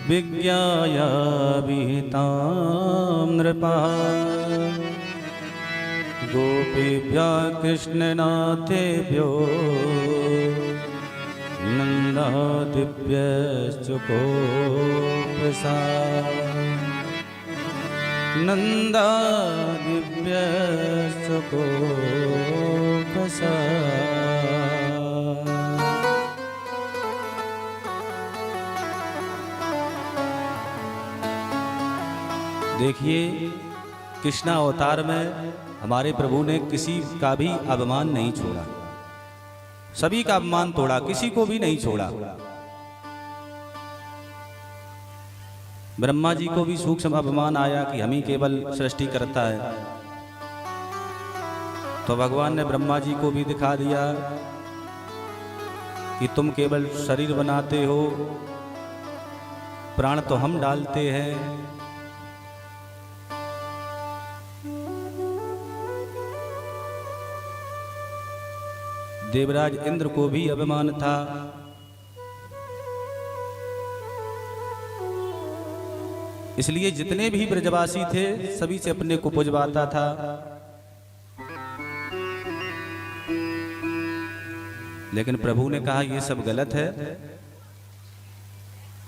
विज्ञाय विहितां नृपः गोपीभ्यः कृष्णनाथेभ्यो नन्दादिभ्यश्च गोप्रसादः नन्दादिभ्यश्च गोप्रसादः। देखिए, कृष्णा अवतार में हमारे प्रभु ने किसी का भी अभिमान नहीं छोड़ा, सभी का अभिमान तोड़ा, किसी को भी नहीं छोड़ा। ब्रह्मा जी को भी सूक्ष्म अभिमान आया कि हम ही केवल सृष्टि करता है, तो भगवान ने ब्रह्मा जी को भी दिखा दिया कि तुम केवल शरीर बनाते हो, प्राण तो हम डालते हैं। देवराज इंद्र को भी अभिमान था, इसलिए जितने भी ब्रजवासी थे सभी से अपने को पुजवाता था। लेकिन प्रभु ने कहा यह सब गलत है,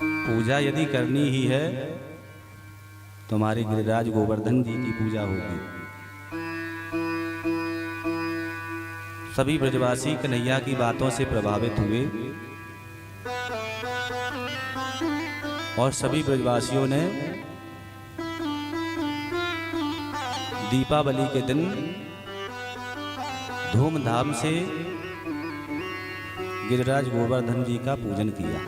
पूजा यदि करनी ही है तो हमारे गिरिराज गोवर्धन जी की पूजा होगी। सभी ब्रजवासी कन्हैया की बातों से प्रभावित हुए और सभी ब्रजवासियों ने दीपावली के दिन धूमधाम से गिरिराज गोवर्धन जी का पूजन किया।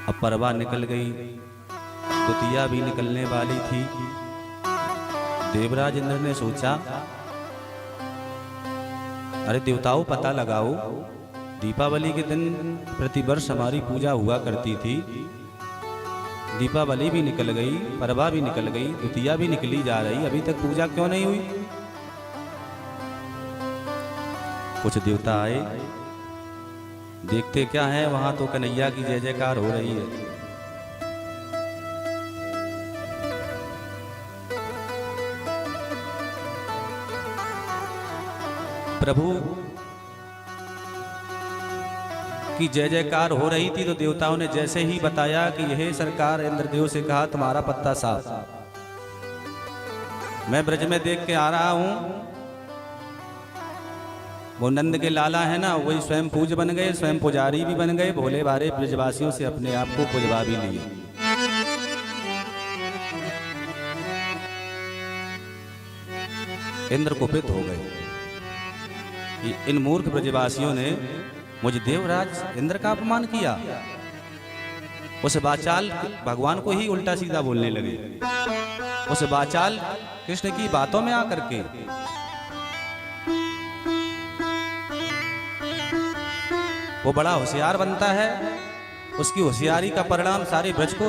अब परवा निकल गई, द्वितीया भी निकलने वाली थी। देवराज इंद्र ने सोचा, अरे देवताओं पता लगाओ, दीपावली के दिन प्रतिवर्ष हमारी पूजा हुआ करती थी, दीपावली भी निकल गई, परवा भी निकल गई, द्वितीया भी निकली जा रही, अभी तक पूजा क्यों नहीं हुई? कुछ देवता आए, देखते क्या है, वहां तो कन्हैया की जय जयकार हो रही है। प्रभु की जय जयकार हो रही थी तो देवताओं ने जैसे ही बताया कि यह सरकार, इंद्रदेव से कहा तुम्हारा पत्ता साफ, मैं ब्रज में देख के आ रहा हूं, वो नंद के लाला है ना, वही स्वयं पूज बन गए, स्वयं पुजारी भी बन गए, भोले भाले ब्रजवासियों से अपने आप को पुजवा भी लिए। इंद्र कुपित हो गए, इन मूर्ख ब्रजवासियों ने मुझ देवराज इंद्र का अपमान किया। उस वाचाल भगवान को ही उल्टा सीधा बोलने लगे, उस वाचाल कृष्ण की बातों में आकर के। वो बड़ा होशियार बनता है, उसकी होशियारी का परिणाम सारे ब्रज को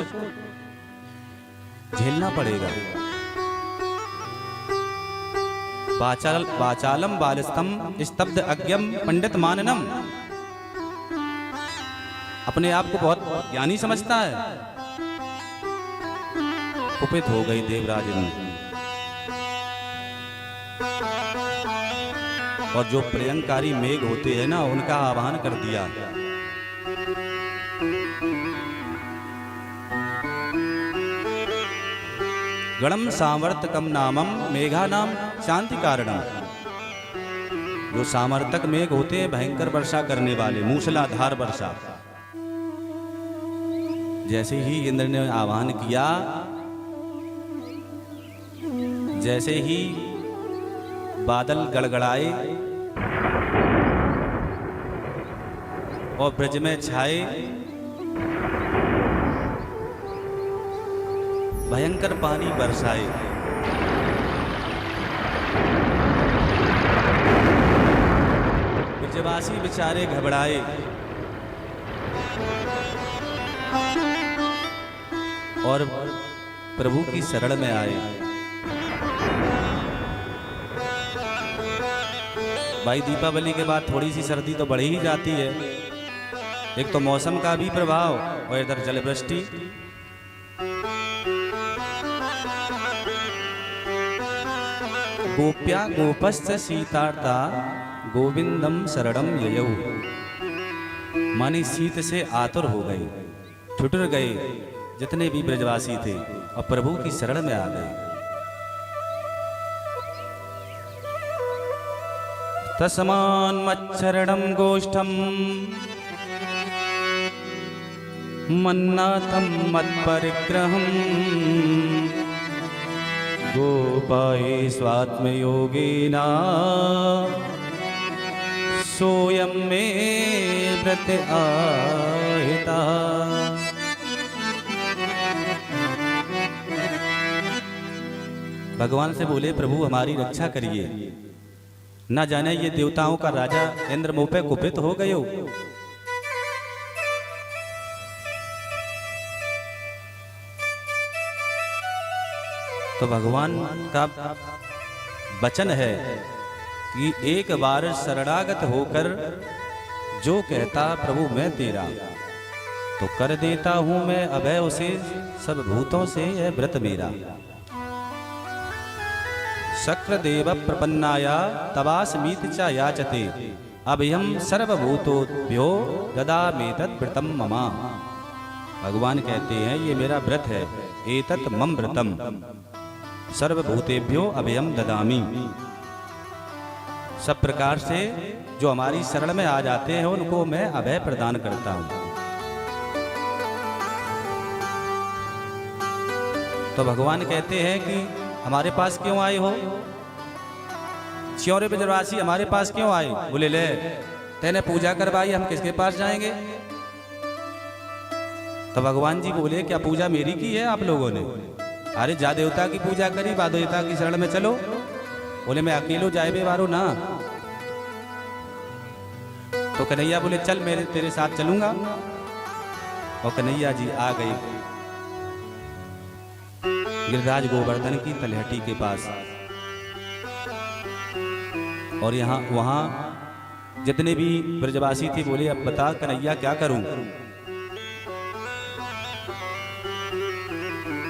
झेलना पड़ेगा। वाचालम बालिस्तम स्तब्ध अज्ञम पंडित माननम, अपने आप को बहुत ज्ञानी समझता है। कुपित हो गई देवराज इंद्र, और जो प्रलयंकारी मेघ होते हैं ना, उनका आह्वान कर दिया। गणम सामर्थकम नामम मेघा नाम शांति कारणम, जो सामर्थक मेघ होते हैं भयंकर वर्षा करने वाले, मूसलाधार वर्षा। जैसे ही इंद्र ने आह्वान किया, जैसे ही बादल गड़गड़ाए और ब्रज में छाए, भयंकर पानी बरसाए, ब्रजवासी बेचारे घबराए और प्रभु की शरण में आए। भाई दीपावली के बाद थोड़ी सी सर्दी तो बढ़ ही जाती है। एक तो मौसम का भी प्रभाव और इधर जलवृष्टि। गोप्या गोपश्च सीतार्ता गोविंदम शरणम ययौ। मानी शीत से आतुर हो गए, ठुठुर गए जितने भी ब्रजवासी थे और प्रभु की शरण में आ गए। तस्मान्मच्छरणं गोष्ठं मन्नाथं मत्परिग्रहं गोपाये स्वात्मयोगेन सोऽयं मे व्रत आहिता। भगवान से बोले, प्रभु हमारी रक्षा करिए, ना जाने ये देवताओं का राजा इंद्र मुँह पे कुपित हो गए हो। तो भगवान का वचन है कि एक बार शरणागत होकर जो कहता प्रभु मैं तेरा, तो कर देता हूं मैं अभय उसे, सब भूतों से है व्रत मेरा। शक्रदेव प्रपन्नाया तवास्मीति च याचते, अभयं सर्वभूतोभ्यो ददामेतत् व्रतं मम। भगवान कहते हैं ये मेरा व्रत है, एतत् मम व्रतम सर्वभूतेभ्यो अभयं ददामि। सब प्रकार से जो हमारी शरण में आ जाते हैं उनको मैं अभय प्रदान करता हूं। तो भगवान कहते हैं कि हमारे पास क्यों आए हो? च्योरे ब्रजवासी हमारे पास क्यों आए? बोले ले तेने पूजा करवाई, हम किसके पास जाएंगे? तो भगवान जी बोले क्या पूजा मेरी की है आप लोगों ने? अरे जा देवता की पूजा करी, बा देवता की शरण में चलो। बोले मैं अकेलो जाए बारो ना। तो कन्हैया बोले चल मेरे तेरे साथ चलूंगा। और कन्हैया जी आ गए गिरिराज गोवर्धन की तलहटी के पास। और यहाँ वहां जितने भी ब्रजवासी थे बोले अब बता कन्हैया क्या करूं?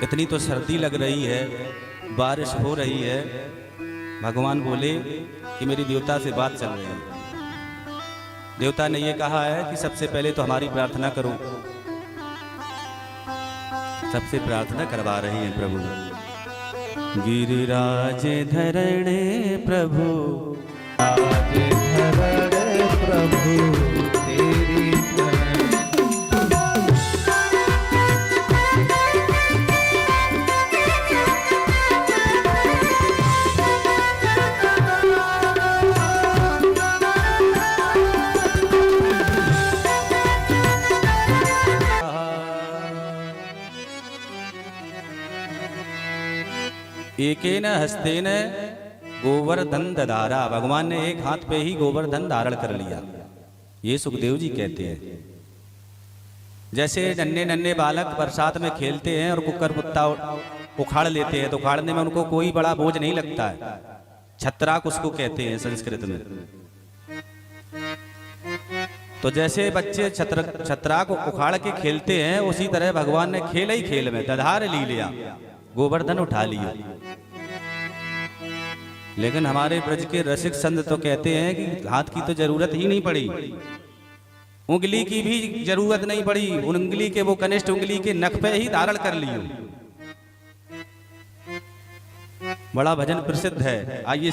इतनी तो सर्दी लग रही है, बारिश हो रही है। भगवान बोले कि मेरी देवता से बात चल रही है। देवता ने ये कहा है कि सबसे पहले तो हमारी प्रार्थना करो। सबसे प्रार्थना करवा रही है प्रभु। गिरिराज धरणे प्रभु, आज धरणे प्रभु तेरी एकेन हस्तेन गोवर्धन दधारा। भगवान ने एक हाथ पे ही गोवर्धन धारण कर लिया। ये सुखदेव जी कहते हैं जैसे नन्हे नन्हे बालक बरसात में खेलते हैं और कुकर कुत्ता उखाड़ लेते हैं, तो उखाड़ने में उनको कोई बड़ा बोझ नहीं लगता है। छत्राक उसको कहते हैं संस्कृत में। तो जैसे बच्चे छत्राक उखाड़ के खेलते हैं, उसी तरह भगवान ने खेल ही खेल में दधार ली लिया, गोवर्धन उठा लिया। लेकिन हमारे ब्रज के रसिक संत तो कहते हैं कि हाथ की तो जरूरत ही नहीं पड़ी, उंगली की भी जरूरत नहीं पड़ी। उंगली के वो कनिष्ठ उंगली के नख पे ही धारण कर लियो। बड़ा भजन प्रसिद्ध है। आइए